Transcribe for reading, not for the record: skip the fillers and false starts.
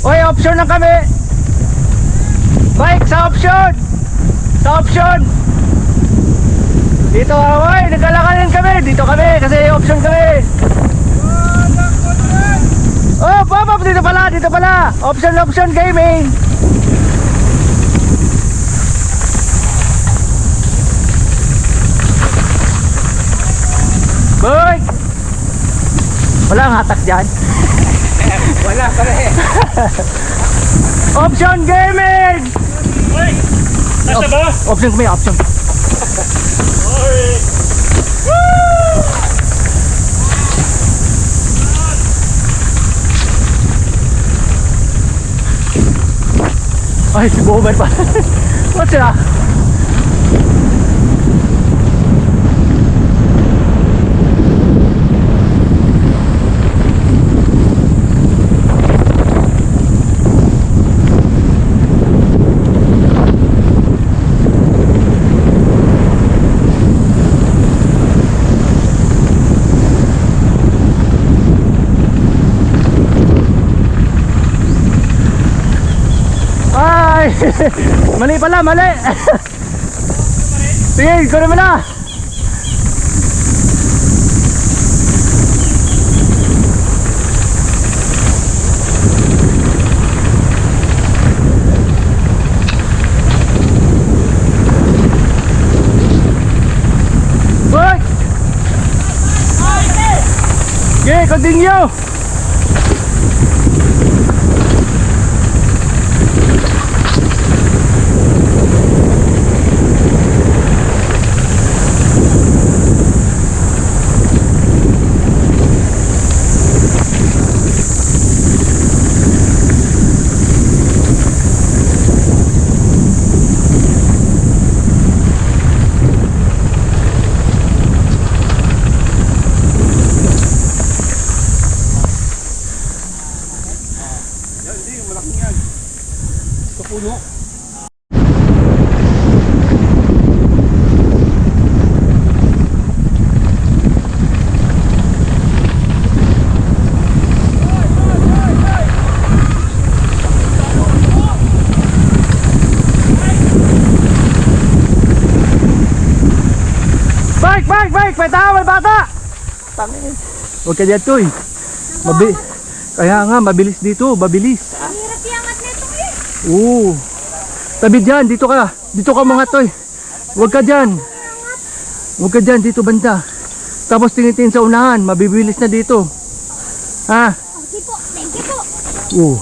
Oy, option na kami. Bike sa option. Sa option. Dito, oy, nagkalakalan kami. Dito kami kasi option kami. Oh, pop, dito pala, dito pala. Option gaming. Boy! Wala ang hatak dyan. Wala pa rin. Option gaming! Uy! Nasa ba? Option kami, option. Uy! Ay, si Boomer pa. What's sila? Mali pala, mali. Sige, kunin mo na. Boy! Sige, continue. Bike! May tao, may bata! Huwag ka dyan, Toy. Kaya nga, mabilis dito, mabilis. Hirap iangat nito eh. Oo. Tabi dyan, dito ka. Dito ka mga, Toy. Huwag ka dyan. Huwag ka dyan, dito banda. Tapos tingin-tingin sa unahan, mabibilis na dito. Ha? Okay po, thank you po. Oo.